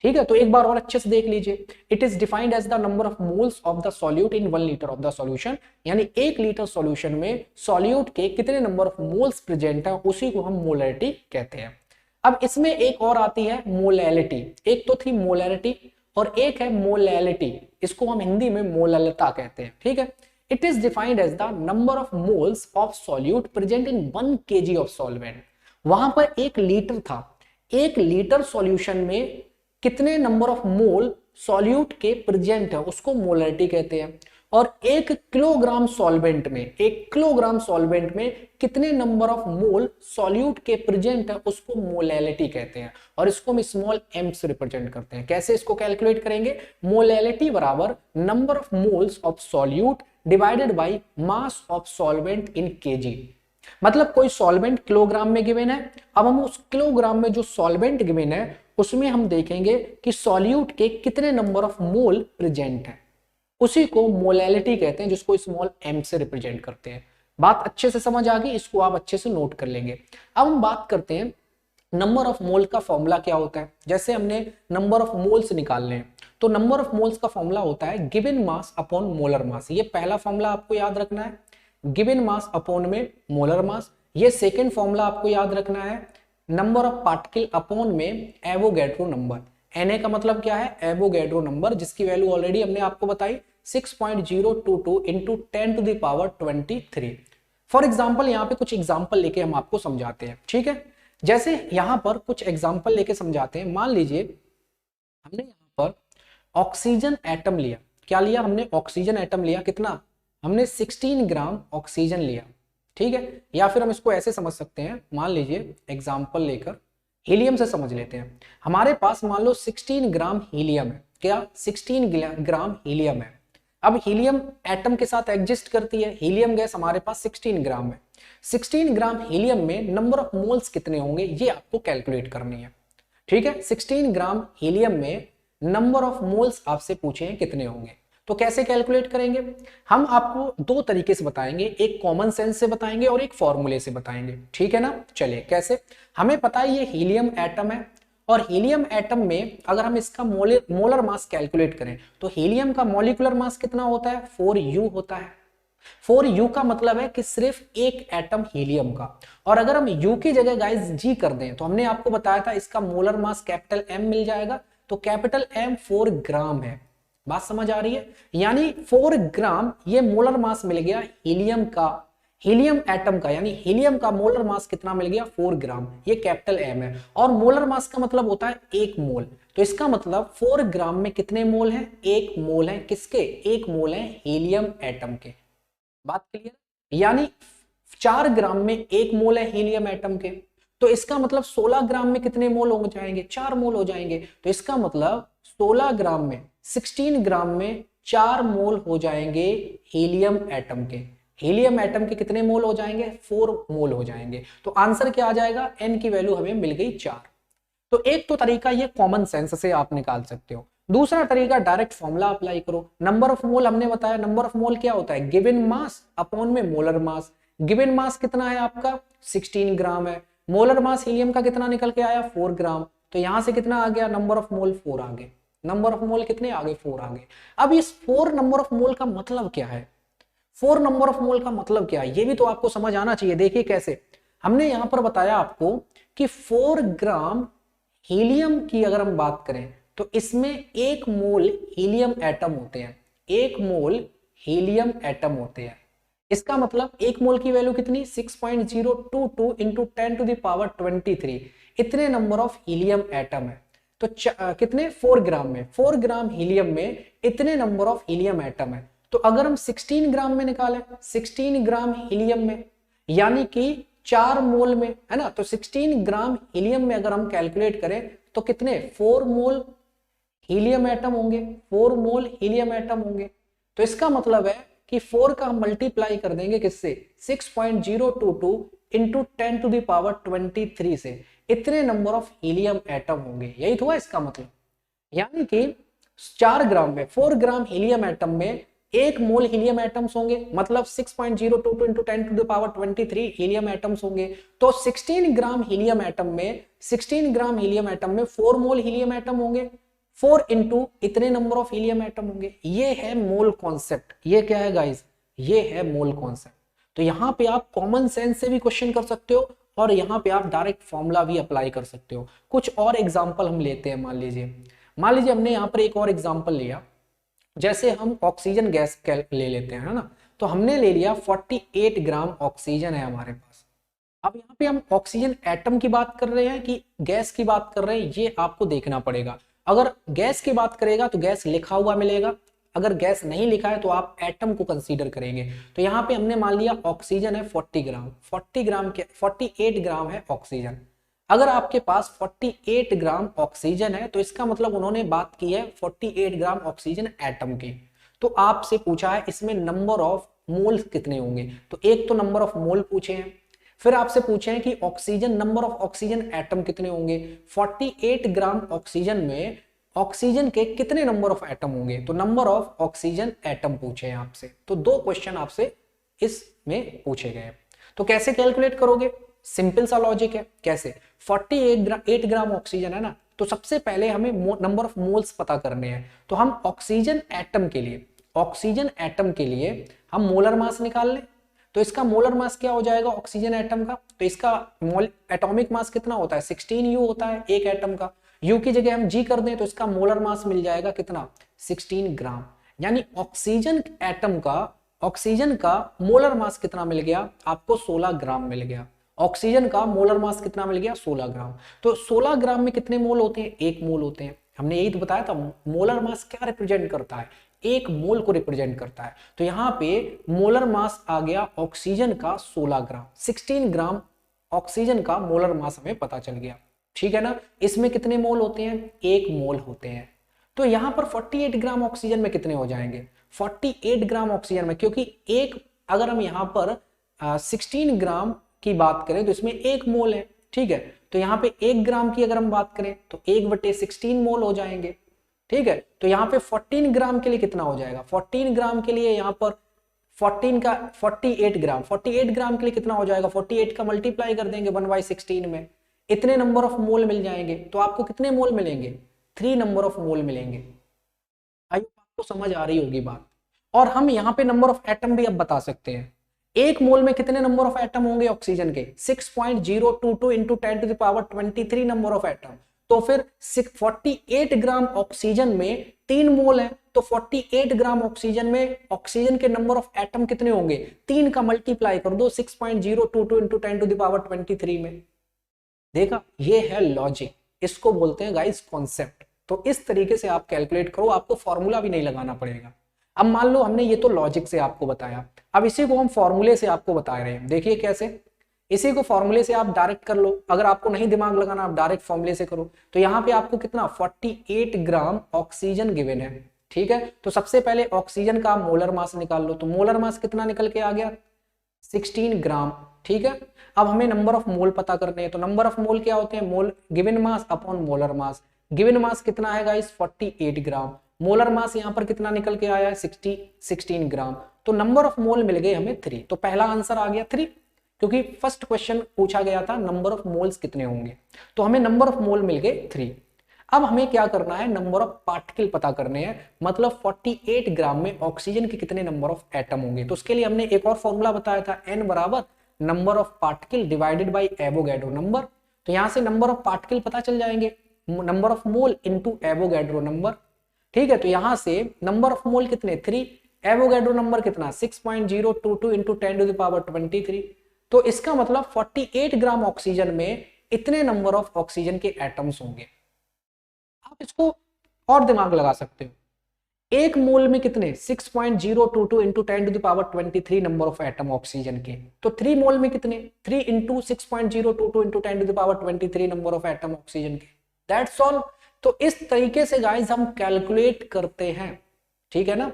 ठीक है, तो एक बार और अच्छे से देख लीजिए, it is defined as the number of moles of the solute in 1 litre of the solution, यानी 1 लीटर सॉल्यूशन में सॉल्यूट के कितने नंबर ऑफ मोल्स प्रेजेंट है, उसी को हम मोलैरिटी कहते हैं। अब इसमें एक और आती है मोलैलिटी। एक तो थी मोलैरिटी और एक है मोलैलिटी, इसको हम हिंदी में मोललता कहते हैं। ठीक है, it is defined as the number of moles of solute present in 1 kg of solvent. वहां पर 1 लीटर था, 1 लीटर सॉल्यूशन में कितने नंबर ऑफ मोल सॉल्यूट के प्रेजेंट है, उसको मोलैरिटी कहते हैं। और 1 किलोग्राम सॉल्वेंट में कितने नंबर ऑफ मोल सॉल्यूट के प्रेजेंट है उसको मोलैलिटी कहते हैं, और इसको हम स्मॉल m से रिप्रेजेंट करते हैं। कैसे इसको कैलकुलेट करेंगे? मोलैलिटी बराबर number of moles of solute divided by mass of solvent in KG. मतलब कोई सॉल्वेंट किलोग्राम में गिवन है, अब हम उस किलोग्राम में जो सॉल्वेंट गिवन है उसमें हम देखेंगे कि सॉल्यूट के कितने नंबर ऑफ मोल प्रेजेंट है, उसी को मोलैलिटी कहते हैं, जिसको स्मॉल m से रिप्रेजेंट करते हैं। बात अच्छे से समझ आ गई, इसको आप अच्छे से नोट कर लेंगे। अब हम बात करते हैं नंबर ऑफ मोल का फॉर्मूला क्या होता है। जैसे हमने नंबर ऑफ मोल्स निकालने हैं तो नंबर ऑफ मोल्स का फॉर्मूला होता है given mass upon molar mass. ये पहला फॉर्मूला आपको याद रखना है, गिवन मास अपॉन में मोलर मास। ये सेकेंड फॉर्मूला आपको याद रखना है नंबर ऑफ पार्टिकल अपॉन में एवोगैड्रो नंबर। Na का मतलब क्या है? एवोगैड्रो नंबर, जिसकी वैल्यू ऑलरेडी हमने आपको बताई 6.022 into 10 to the power 23। For example यहाँ पे कुछ एग्जाम्पल लेके हम आपको समझाते हैं, ठीक है। जैसे यहाँ पर कुछ एग्जाम्पल लेके समझाते हैं। मान लीजिए हमने यहाँ पर ऑक्सीजन एटम लिया। क्या लिया हमने? ऑक्सीजन एटम लिया। कितना? हमने 16 ग्राम ऑक्सीजन लिया, ठीक है। या फिर हम इसको ऐसे समझ सकते हैं, मान लीजिए एग्जाम्पल लेकर हीलियम से समझ लेते हैं। हमारे पास मान लो 16 ग्राम हीलियम है। क्या? 16 ग्राम हीलियम है। अब हीलियम एटम के साथ एग्जिस्ट करती है, हीलियम गैस हमारे पास 16 ग्राम है। 16 ग्राम हीलियम में नंबर ऑफ मोल्स कितने होंगे ये आपको कैलकुलेट करनी है, ठीक है। 16 ग्राम हीलियम में नंबर ऑफ मोल्स आपसे पूछे हैं कितने होंगे, तो कैसे कैलकुलेट करेंगे? हम आपको दो तरीके से बताएंगे, एक कॉमन सेंस से बताएंगे और एक फॉर्मूले से बताएंगे, ठीक है ना। चलिए कैसे? हमें पता है ये हीलियम एटम है, और हीलियम एटम में अगर हम इसका मोलर मास कैलकुलेट करें तो हीलियम का मॉलिक्यूलर मास कितना होता है? 4u होता है। 4u का मतलब है कि सिर्फ एक एटम हीलियम का, और अगर हम u की जगह गाइस g कर दें तो हमने आपको बताया था इसका मोलर मास कैपिटल M मिल जाएगा, तो कैपिटल M 4 ग्राम है। बात समझ आ रही है? यानी 4 ग्राम ये मोलर मास मिल गया हीलियम का, हीलियम एटम का, यानी हीलियम का मोलर मास कितना मिल गया? 4 ग्राम। ये कैपिटल M है, और मोलर मास का मतलब होता है 1 मोल। तो इसका मतलब 4 ग्राम में कितने मोल हैं? 1 मोल है। किसके? 1 मोल है हीलियम एटम के। बात क्लियर? यानी 4 ग्राम में 1 मोल है हीलियम एटम के, तो इसका मतलब 16 ग्राम में कितने मोल हो जाएंगे? 4 मोल हो जाएंगे। तो इसका मतलब 16 ग्राम में 16 ग्राम में 4 मोल हो जाएंगे हीलियम एटम के। हीलियम एटम के कितने मोल हो जाएंगे? 4 मोल हो जाएंगे। तो आंसर क्या आ जाएगा? n की वैल्यू हमें मिल गई 4। तो एक तो तरीका ये कॉमन सेंस से आप निकाल सकते हो। दूसरा तरीका डायरेक्ट फॉर्मूला अप्लाई करो। नंबर ऑफ मोल हमने बताया, नंबर ऑफ मोल क्या होता है? गिवन मास अपॉन में मोलर मास। गिवन मास कितना है आपका? 16 ग्राम है। मोलर मास हीलियम का कितना निकल के आया? 4 ग्राम। तो यहां से कितना आ गया? नंबर ऑफ मोल 4 आ गए। नंबर ऑफ मोल कितने आ गए? 4 आ गए। अब इस 4 नंबर ऑफ मोल का मतलब क्या है? 4 नंबर ऑफ मोल का मतलब क्या है ये भी तो आपको समझ आना चाहिए। देखिए कैसे, हमने यहां पर बताया आपको कि 4 ग्राम हीलियम की अगर हम बात करें तो इसमें 1 मोल हीलियम एटम होते हैं। 1 मोल हीलियम एटम होते हैं। इसका मतलब 1 मोल की वैल्यू कितनी? 6.022 इंटू 10 टू द पावर 23। इतने नंबर ऑफ हीलियम एटम है। तो कितने? 4 ग्राम में, 4 ग्राम हीलियम में इतने नंबर ऑफ हीलियम एटम है। तो अगर हम 16 ग्राम में निकालें, 16 ग्राम हीलियम में, यानी कि 4 मोल में, है ना। तो 16 ग्राम हीलियम में अगर हम कैलकुलेट करें तो कितने? 4 मोल हीलियम एटम होंगे। 4 मोल हीलियम एटम होंगे। तो इसका मतलब है कि 4 का हम मल्टीप्लाई कर देंगे किससे? 6.022 इंटू 10 टू द पावर 23 से। इतने नंबर ऑफ हीलियम एटम होंगे। यही तो है इसका मतलब। यानी कि 4 ग्राम में 4 ग्राम हीलियम एटम में 1 मोल हीलियम एटम्स होंगे, मतलब 6.022 into 10 to the power 23 helium atoms होंगे। तो 16 ग्राम हीलियम एटम में 16 ग्राम हीलियम एटम में 4 मोल हीलियम एटम होंगे। 4 इंटू इतने नंबर ऑफ हीलियम एटम होंगे। ये है मोल कॉन्सेप्ट। ये क्या है गाइस? ये है मोल कॉन्सेप्ट। तो यहाँ पे आप कॉमन सेंस से भी क्वेश्चन कर सकते हो, और यहाँ पे आप डायरेक्ट फॉर्मूला भी अप्लाई कर सकते हो। कुछ और एग्जाम्पल हम लेते हैं। मान लीजिए हमने यहाँ पर एक और एग्जाम्पल लिया। जैसे हम ऑक्सीजन गैस ले लेते हैं, है ना। तो हमने ले लिया 48 ग्राम ऑक्सीजन है हमारे पास। अब यहाँ पे हम ऑक्सीजन एटम की बात कर रहे हैं कि गैस की बात कर रहे हैं, ये आपको देखना पड़ेगा। अगर गैस की बात करेगा तो गैस लिखा हुआ मिलेगा, अगर गैस नहीं लिखा है तो आप एटम को कंसीडर करेंगे। तो यहाँ पे हमने मान लिया ऑक्सीजन है 40 ग्राम, 40 ग्राम के 48 ग्राम है ऑक्सीजन। अगर आपके पास 48 ग्राम ऑक्सीजन है तो इसका मतलब उन्होंने बात की है 48 ग्राम ऑक्सीजन एटम की। तो आपसे पूछा है इसमें नंबर ऑफ मोल कितने होंगे, तो एक तो नंबर ऑफ मोल पूछे हैं, फिर आपसे पूछे हैं कि oxygen number of oxygen atom कितने होंगे। 48 ग्राम ऑक्सीजन में ऑक्सीजन के कितने नंबर ऑफ एटम होंगे, तो नंबर ऑफ ऑक्सीजन एटम पूछे हैं आपसे। तो दो क्वेश्चन आपसे इसमें पूछे गए। तो कैसे कैलकुलेट करोगे, सिंपल सा लॉजिक है। कैसे, 48 ग्राम ऑक्सीजन है ना, तो सबसे पहले हमें नंबर ऑफ मोल्स पता करने हैं। तो हम ऑक्सीजन एटम के लिए हम मोलर मास निकाल लें। तो इसका मोलर मास क्या हो जाएगा ऑक्सीजन एटम का, तो इसका एटॉमिक मास कितना होता है 16U होता है एक एटम का। U की जगह हम G कर दें तो इसका मोलर मास मिल जाएगा कितना 16 ग्राम। यानी ऑक्सीजन का मोलर मास कितना मिल गया आपको 16 ग्राम मिल गया। ऑक्सीजन का मोलर मास कितना मिल गया 16 ग्राम। तो 16 ग्राम में कितने मोल होते हैं, एक मोल होते हैं। हमने यही तो बताया था मोलर मास क्या रिप्रेजेंट करता है, एक मोल को रिप्रेजेंट करता है। तो यहाँ पे मोलर मास आ गया ऑक्सीजन का 16 ग्राम, 16 ग्राम ऑक्सीजन का मोलर मास हमें पता चल गया। ठीक है ना, इसमें कितने मोल होते हैं, एक मोल होते हैं। तो यहाँ पर 48 ग्राम ऑक्सीजन में कितने हो जाएंगे, 48 ग्राम ऑक्सीजन में, क्योंकि एक अगर हम यहाँ पर 16 ग्राम की बात करें तो इसमें एक मोल है। ठीक है, तो यहाँ पे 1 ग्राम की अगर हम बात करें तो 1/16 मोल हो जाएंगे। ठीक है, तो यहाँ पे 14 ग्राम के लिए कितना हो जाएगा, 14 ग्राम के लिए यहाँ पर 14 का 48 ग्राम के लिए कितना हो जाएगा, 48 का मल्टीप्लाई कर देंगे 1/16 में, इतने नंबर ऑफ मोल मिल जाएंगे। तो आपको कितने मोल मिलेंगे, 3 नंबर ऑफ मोल मिलेंगे। आई आपको समझ आ रही होगी बात। और हम यहाँ पे नंबर ऑफ एटम भी अब बता सकते हैं। एक मोल में कितने नंबर ऑफ एटम होंगे ऑक्सीजन के, 6.022 इंटू 10⁻23 नंबर ऑफ एटम। तो फिर 48 ग्राम ऑक्सीजन में 3 मोल है, तो 48 ग्राम ऑक्सीजन में ऑक्सीजन के नंबर ऑफ एटम कितने होंगे, 3 का मल्टीप्लाई कर दो 6.022 इंटू 10⁻23 में। देखा, ये है लॉजिक, इसको बोलते हैं गाइस कॉन्सेप्ट। तो इस तरीके से आप कैलकुलेट करो, आपको फॉर्मूला भी नहीं लगाना पड़ेगा। अब मान लो हमने ये तो लॉजिक से आपको बताया, अब इसी को हम फॉर्मूले से आपको बता रहे हैं। देखिए कैसे, इसी को फॉर्मूले से आप डायरेक्ट कर लो, अगर आपको नहीं दिमाग लगाना आप डायरेक्ट फॉर्मूले से करो। तो यहाँ पे आपको कितना 48 ग्राम ऑक्सीजन गिवन है। ठीक है, तो सबसे पहले ऑक्सीजन का मोलर मास निकाल लो, तो मोलर मास कितना निकल के आ गया 16 ग्राम। ठीक है, अब हमें नंबर ऑफ मोल पता करने हैं। तो नंबर ऑफ मोल क्या होते हैं, mole given mass upon molar mass. Given mass कितना है गाइस 48 ग्राम, मोलर मास यहाँ पर कितना निकल के आया है 16 ग्राम। तो नंबर ऑफ मोल मिल गए हमें 3। तो पहला आंसर आ गया 3, क्योंकि फर्स्ट क्वेश्चन पूछा गया था नंबर ऑफ मोल्स कितने होंगे, तो हमें नंबर ऑफ मोल मिल गए 3। अब हमें क्या करना है, नंबर ऑफ पार्टिकल पता करने हैं, मतलब 48 ग्राम में ऑक्सीजन के कितने नंबर ऑफ एटम होंगे। तो उसके लिए हमने एक और फॉर्मूला बताया था, n बराबर number of particle divided by Avogadro number. तो यहां से नंबर ऑफ पार्टिकल पता चल जाएंगे, number of mole into Avogadro number. ठीक है, तो यहां से नंबर ऑफ मोल कितने 3, एवोगैड्रो नंबर कितना 6.022 इंटू 10⁻23। तो इसका मतलब 48 ग्राम ऑक्सीजन में इतने नंबर ऑफ ऑक्सीजन के एटम्स होंगे। आप इसको और दिमाग लगा सकते हो, एक मोल में कितने 6.022 into 10⁻23 number of atom oxygen के। तो 3 मोल में कितने 3 into 6.022 into 10⁻23 number of atom oxygen के। That's all. तो इस तरीके से गाइस हम कैलकुलेट करते हैं। ठीक है ना,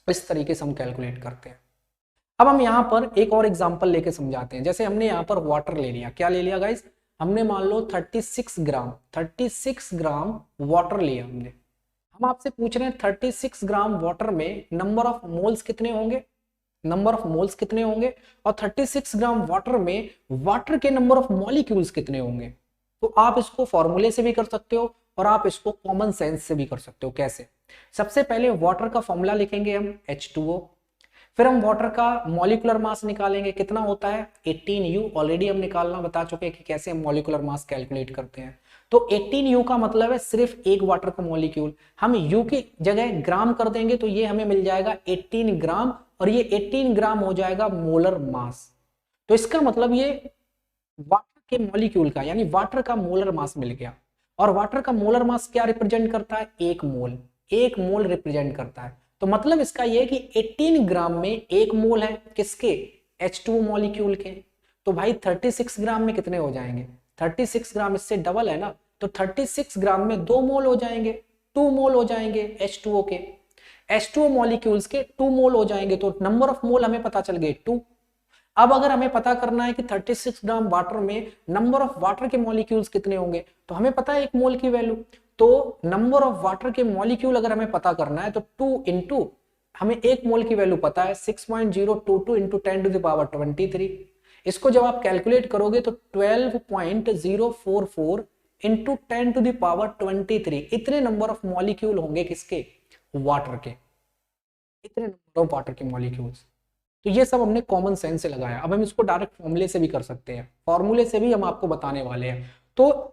इस तरीके से हम कैलकुलेट करते हैं। अब हम यहाँ पर एक और एग्जांपल लेके समझाते हैं। जैसे हमने यहाँ पर वाटर ले लिया, क्या ले लिया गाइस, हमने मान लो 36 ग्राम वाटर लिया हमने। हम आपसे पूछ रहे हैं 36 ग्राम वाटर में नंबर ऑफ मोल्स कितने होंगे, और 36 ग्राम वाटर में वाटर के नंबर ऑफ मॉलिक्यूल्स कितने होंगे। तो आप इसको फॉर्मूले से भी कर सकते हो और आप इसको कॉमन सेंस से भी कर सकते हो। कैसे, सबसे पहले वाटर का फॉर्मूला लिखेंगे हम H2O, फिर हम वाटर का मॉलिक्यूलर मास निकालेंगे, कितना होता है 18U। ऑलरेडी हम निकालना बता चुके हैं कि कैसे हम मॉलिक्यूलर मास कैलकुलेट करते हैं। तो 18U का मतलब है सिर्फ एक वाटर का मॉलिक्यूल, हम U की जगह ग्राम कर देंगे तो ये हमें मिल जाएगा 18 ग्राम, और ये 18 ग्राम हो जाएगा मोलर मास। तो इसका मतलब ये वाटर के मॉलिक्यूल का यानी वाटर का मोलर मास मिल गया। और वाटर का मोलर मास क्या रिप्रेजेंट करता है, एक मोल रिप्रेजेंट करता है। तो मतलब इसका ये है कि 18 ग्राम में एक मोल है किसके, H2O मॉलिक्यूल के। तो भाई 36 ग्राम में कितने हो जाएंगे, 36 ग्राम इससे डबल है ना, तो 36 ग्राम में 2 मोल हो जाएंगे, 2 मोल हो जाएंगे H2O के, H2O मॉलिक्यूल्स के 2 मोल हो जाएंगे, तो नंबर ऑफ मोल हमें पता चल गए 2। अब अगर हमें पता करना है कि 36 ग्राम वाटर में नंबर ऑफ वाटर के मॉलिक्यूल्स कितने होंगे, तो हमें पता है एक मोल की वैल्यू, तो नंबर ऑफ वाटर के मॉलिक्यूल अगर हमें पता करना है तो 2 इंटू हमें एक मोल की वैल्यू पता है 6.022 इंटू 10 टू द पावर 23। इसको जब आप कैलकुलेट करोगे तो 12.044 इंटू 10 टू द पावर 23 इतने नंबर ऑफ मॉलिक्यूल होंगे किसके, वाटर के, इतने नंबर ऑफ वाटर के मॉलिक्यूल्स। तो ये सब हमने कॉमन सेंस से लगाया। अब हम इसको डायरेक्ट फॉर्मूले से भी कर सकते हैं, फॉर्मूले से भी हम आपको बताने वाले हैं। तो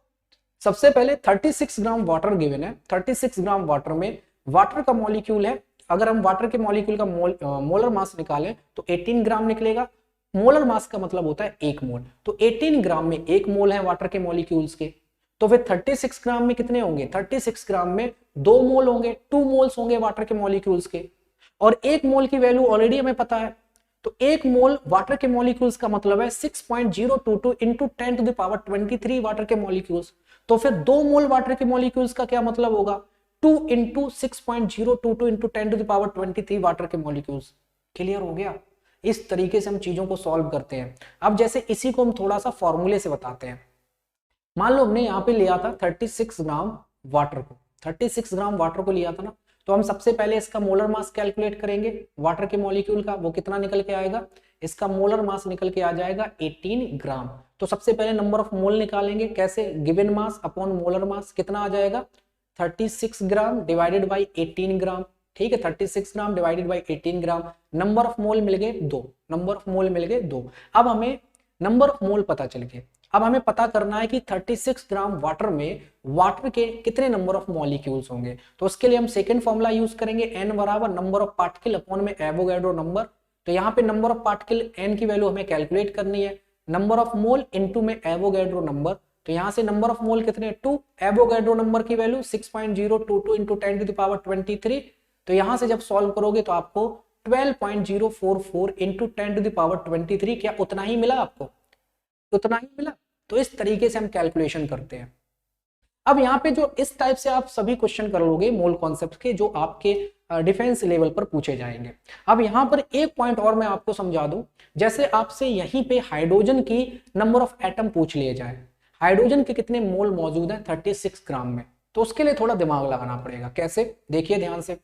सबसे पहले 36 ग्राम वाटर गिवन है, 36 ग्राम वाटर में वाटर का मॉलिक्यूल है, अगर हम वाटर के मॉलिक्यूल का मोलर मास निकालें तो 18 ग्राम निकलेगा। मोलर मास का मतलब होता है 1 मोल, तो 18 ग्राम में 1 मोल है वाटर के मॉलिक्यूल्स के। तो फिर 36 ग्राम में कितने होंगे, 36 ग्राम में 2 मोल होंगे, 2 मोल्स होंगे वाटर के मॉलिक्यूल्स के, और 1 मोल की वैल्यू ऑलरेडी हमें पता है। तो 1 मोल वाटर के मॉलिक्यूल्स का मतलब है 6.022 into 10 to the power 23 water के मॉलिक्यूल्स। तो फिर 2 मोल वाटर के मॉलिक्यूल्स का क्या मतलब होगा, 2 into 6.022 into 10 to the power 23 water के मॉलिक्यूल्स। क्लियर हो गया। इस तरीके से हम चीजों को सॉल्व करते हैं। अब जैसे इसी को हम थोड़ा सा फॉर्मूले से बताते हैं। मान लो हमने यहाँ पे लिया था 36 ग्राम वाटर को, 36 ग्राम वाटर को लिया था ना, तो हम सबसे पहले इसका मोलर मास कैलकुलेट करेंगे वाटर के मॉलिक्यूल का, वो कितना निकल के आएगा, इसका मोलर मास निकल के आ जाएगा 18 ग्राम। तो सबसे पहले नंबर ऑफ मोल निकालेंगे, कैसे, गिवन मास अपॉन मोलर मास, कितना आ जाएगा 36 ग्राम डिवाइडेड बाई 18 ग्राम। ठीक है, 36 gram divided by 18 gram, number of mole मिल गए 2, नंबर ऑफ मोल मिल गए 2। अब हमें नंबर ऑफ मोल पता चल गए। अब हमें पता करना है कि 36 ग्राम वाटर में वाटर के कितने नंबर ऑफ मॉलिक्यूल्स होंगे। तो उसके लिए हम सेकंड फॉर्मूला यूज करेंगे, n बराबर नंबर ऑफ पार्टिकल अपॉन में एवोगैड्रो नंबर। तो यहाँ पे नंबर ऑफ पार्टिकल n की वैल्यू हमें कैलकुलेट करनी है, नंबर ऑफ मोल इनटू में एवोगैड्रो नंबर। तो यहाँ से नंबर ऑफ मोल कितने 2, एवोगैड्रो नंबर की value 6.022 into 10 to the power 23। तो यहाँ से जब सॉल्व करोगे तो आपको 12.044 इंटू 10 टू द पावर 23, क्या उतना ही मिला आपको, उतना ही मिला। तो इस तरीके से हम कैलकुलेशन करते हैं। अब यहाँ पे जो इस टाइप से आप सभी क्वेश्चन कर लोगे मोल कॉन्सेप्ट के, जो आपके डिफेंस लेवल पर पूछे जाएंगे। अब यहाँ पर एक पॉइंट और मैं आपको समझा दूं, जैसे आपसे यहीं पे हाइड्रोजन की नंबर ऑफ एटम पूछ लिए जाए, हाइड्रोजन के कितने मोल मौजूद हैं 36 ग्राम में, तो उसके लिए थोड़ा दिमाग लगाना पड़ेगा। कैसे, देखिए ध्यान से।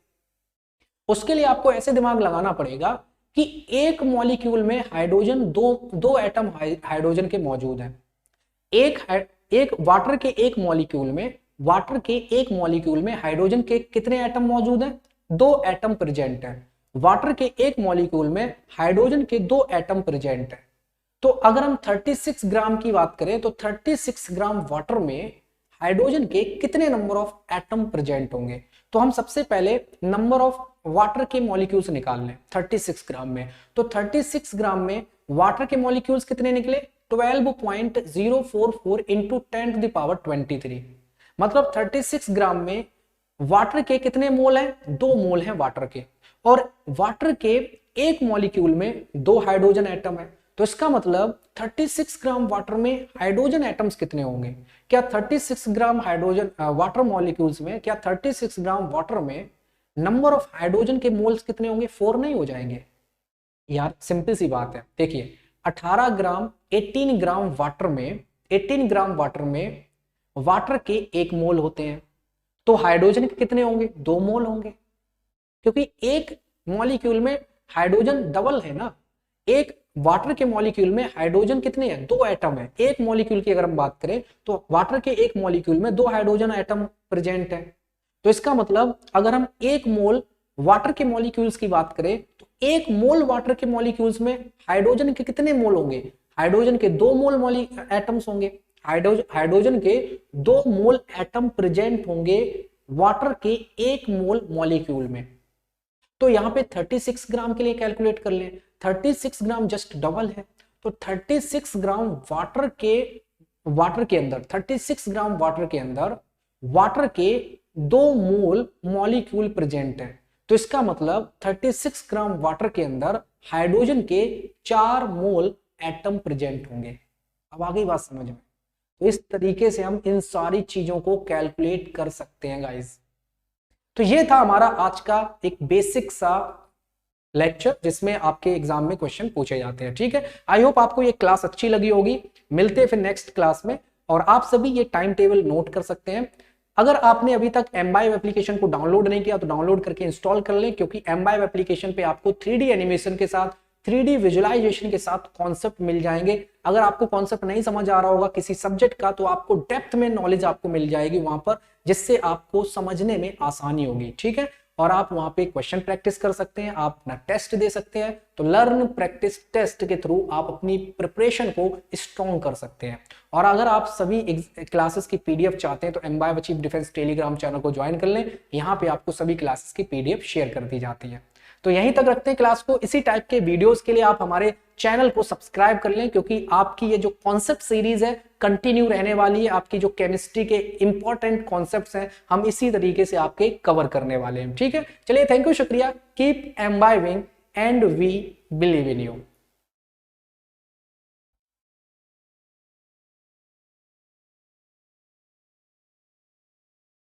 उसके लिए आपको ऐसे दिमाग लगाना पड़ेगा कि एक मॉलिक्यूल में हाइड्रोजन दो एटम हाइड्रोजन के मौजूद हैं। एक वाटर के एक मॉलिक्यूल में हाइड्रोजन के कितने एटम मौजूद हैं, 2 एटम प्रेजेंट है। वाटर के एक मॉलिक्यूल में हाइड्रोजन के 2 एटम प्रेजेंट है। तो अगर हम 36 ग्राम की बात करें तो 36 ग्राम वाटर में हाइड्रोजन के कितने नंबर ऑफ एटम प्रेजेंट होंगे। तो हम सबसे पहले नंबर ऑफ वाटर के मॉलिक्यूल्स निकाल लें 36 ग्राम में। तो 36 ग्राम में वाटर के मॉलिक्यूल्स कितने निकले, 12.044 इंटू 10 टू द पावर 23। मतलब 36 ग्राम में वाटर के कितने मोल हैं, 2 मोल हैं वाटर के, और वाटर के एक मॉलिक्यूल में 2 हाइड्रोजन एटम है। तो इसका मतलब 36 ग्राम वाटर में हाइड्रोजन एटम्स कितने होंगे, क्या 36 ग्राम हाइड्रोजन वाटर मॉलिक्यूल्स में, क्या 36 ग्राम वाटर में नंबर ऑफ हाइड्रोजन के मोल्स कितने होंगे, 4 नहीं हो जाएंगे यार। सिंपल सी बात है, देखिए 18 ग्राम 18 ग्राम वाटर में वाटर के 1 मोल होते हैं, तो हाइड्रोजन के कितने होंगे, 2 मोल होंगे, क्योंकि एक मॉलिक्यूल में हाइड्रोजन डबल है ना। एक वाटर के मॉलिक्यूल में हाइड्रोजन कितने हैं, 2 एटम है। एक मॉलिक्यूल की अगर हम बात करें तो वाटर के एक मॉलिक्यूल में 2 हाइड्रोजन एटम प्रेजेंट है। तो इसका मतलब अगर हम 1 मोल वाटर के मॉलिक्यूल्स की बात करें तो 1 मोल वाटर के मॉलिक्यूल्स में हाइड्रोजन के कितने मोल होंगे, हाइड्रोजन के 2 मोल एटम्स होंगे। हाइड्रोजन के 2 मोल एटम प्रेजेंट होंगे वाटर के 1 मोल मॉलिक्यूल में। तो यहाँ पे 36 ग्राम के लिए कैलकुलेट कर लें, 36 ग्राम जस्ट डबल है। तो 36 ग्राम वाटर के अंदर 36 ग्राम वाटर के अंदर वाटर के 2 मोल मॉलिक्यूल प्रेजेंट है। तो इसका मतलब 36 ग्राम वाटर के अंदर हाइड्रोजन के 4 मोल एटम प्रेजेंट होंगे। अब आ गई बात समझ में। तो इस तरीके से हम इन सारी चीजों को कैलकुलेट कर सकते हैं गाइस। तो ये था हमारा आज का एक बेसिक सा लेक्चर जिसमें आपके एग्जाम में क्वेश्चन पूछे जाते हैं। ठीक है, आई होप आपको ये क्लास अच्छी लगी होगी। मिलते हैं फिर नेक्स्ट क्लास में, और आप सभी ये टाइम टेबल नोट कर सकते हैं। अगर आपने अभी तक एमबाइव एप्लीकेशन को डाउनलोड नहीं किया तो डाउनलोड करके इंस्टॉल कर लें, क्योंकि एमबाइव एप्लीकेशन पे आपको 3D एनिमेशन के साथ 3D विजुअलाइजेशन के साथ कॉन्सेप्ट मिल जाएंगे। अगर आपको कॉन्सेप्ट नहीं समझ आ रहा होगा किसी सब्जेक्ट का, तो आपको डेप्थ में नॉलेज आपको मिल जाएगी वहां पर, जिससे आपको समझने में आसानी होगी। ठीक है, और आप वहां पे क्वेश्चन प्रैक्टिस कर सकते हैं, आप अपना टेस्ट दे सकते हैं। तो लर्न प्रैक्टिस टेस्ट के थ्रू आप अपनी प्रिपरेशन को स्ट्रॉन्ग कर सकते हैं। और अगर आप सभी क्लासेस की पीडीएफ चाहते हैं तो imbibe achieve defence Telegram channel को ज्वाइन कर लें। यहाँ पे आपको सभी क्लासेस की पीडीएफ शेयर कर दी जाती है। तो यहीं तक रखते हैं क्लास को। इसी टाइप के वीडियोस के लिए आप हमारे चैनल को सब्सक्राइब कर लें, क्योंकि आपकी ये जो कॉन्सेप्ट सीरीज है कंटिन्यू रहने वाली है। आपकी जो केमिस्ट्री के इंपॉर्टेंट कॉन्सेप्ट्स हैं हम इसी तरीके से आपके कवर करने वाले हैं। ठीक है, चलिए, थैंक यू, शुक्रिया। Keep imbibing and we believe in you.